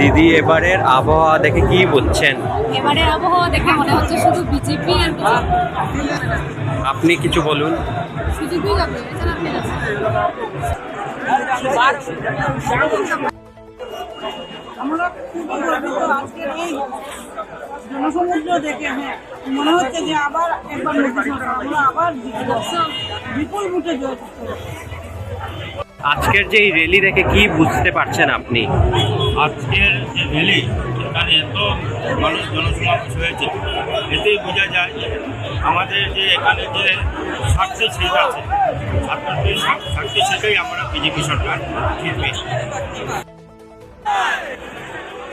দিদি এবারের আবহাওয়া দেখে কি বুঝছেন? এবারের আবহাওয়া দেখে মনে হচ্ছে শুধু বিজেপি আর আপনি কিছু বলুন। বিজেপি যাবে, এছাড়া আপনি যাচ্ছেন। আমরা খুবই গর্বিত আজকের এই জনসমুদ্র দেখে। হ্যাঁ, মনে হচ্ছে যে আবার একবার মোদী সরকার, আমরা আবার বিপুল ভোটে জয় করতে হবে। আজকের যে এই র্যালি দেখে কি বুঝতে পারছেন আপনি? আজকের যে র্যালি, এখানে এত মানুষ জনসমাবেশ হয়েছে, এতেই বোঝা যায় আমাদের যে এখানে যে স্বার্থে ছেলে আছে, ছাত্রদের স্বার্থে ছেলেই আমরা বিজেপি সরকার জিতবে।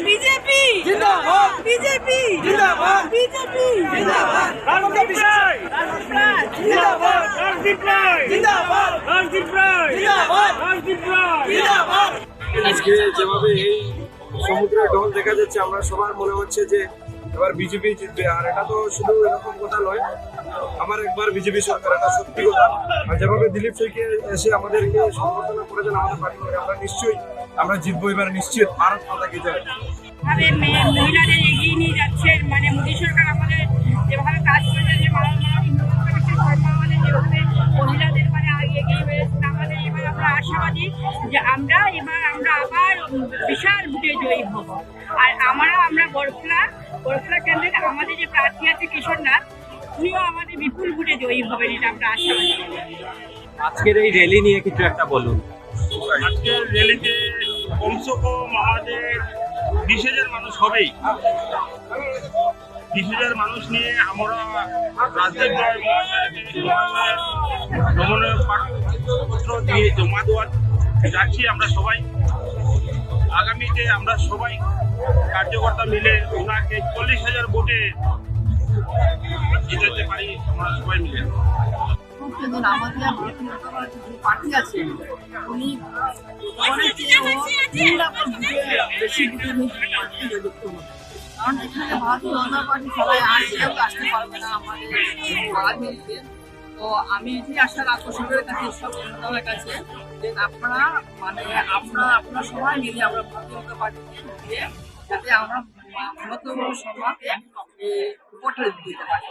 বিজেপি জিন্দাবাদ, বিজেপি জিন্দাবাদ, বিজেপি জিন্দাবাদ, রাজদীপ রায় জিন্দাবাদ, রাজদীপ রায় জিন্দাবাদ, রাজদীপ রায় জিন্দাবাদ, রাজদীপ রায় জিন্দাবাদ। আজকে যেভাবে এই সমুদ্রের ঢল দেখা যাচ্ছে, আমরা সবার মনে হচ্ছে যে এবার বিজেপি জিতবে। আর এটা তো শুধু এরকম কথা নয়, আমার একবার বিজেপি সরকার, এটা সত্যি কথা। আর যেভাবে দিলীপ শইকে এসে আমাদেরকে সম্বর্ধনা করেছেন আমাদের পার্টি, আমরা নিশ্চয়ই আমরা জিতবো এবার, নিশ্চিত। ভারত মাতা কি জয়। মহিলাদের এগিয়ে নিয়ে যাচ্ছে, মানে মোদী সরকার আমাদের যেভাবে কাজ করেছে, যে আমাদের যেভাবে মহিলাদের মানে এগিয়ে বেড়েছে, আমাদের এবার আমরা আশাবাদী যে আমরা আবার বিশাল ভোটে জয়ী হব। আর আমরা বরফলা কেন্দ্রে আমাদের যে প্রার্থী আছে কিশোরনাথ, উনিও আমাদের বিপুল ভোটে জয়ী হবেন, এটা আমরা আশাবাদী। আজকের এই র্যালি নিয়ে কিছু একটা বলুন। আজকের র্যালিতে কমসে কম আমাদের 20,000 মানুষ হবেই। 20,000 মানুষ নিয়ে আমরা রাজদীপ রায় মনোনয়নপত্র দিয়ে জমা দেওয়ার যাচ্ছি। আমরা সবাই আগামীতে আমরা সবাই কার্যকর্তা মিলে ওনাকে 40,000 ভোটে জিতাতে পারি, আমরা সবাই মিলে। আমাদের ভারতীয় জনতা পার্টি যে পার্টি আছে, উনি অনেক বেশি ভোটে যুক্ত হবে। কারণ এখানে ভারতীয় জনতা পার্টি সবাই আসতে পারবে না আমাদের মিলতে। তো আমি এটাই আশা রাখবো সরকারের কাছে, সব জনতার কাছে, যে আপনারা সবাই মিলে আমরা ভারতীয় জনতা পার্টিকে দিয়ে যাতে আমরা বৃহত্তম সভাকে উপরে দিতে পারি।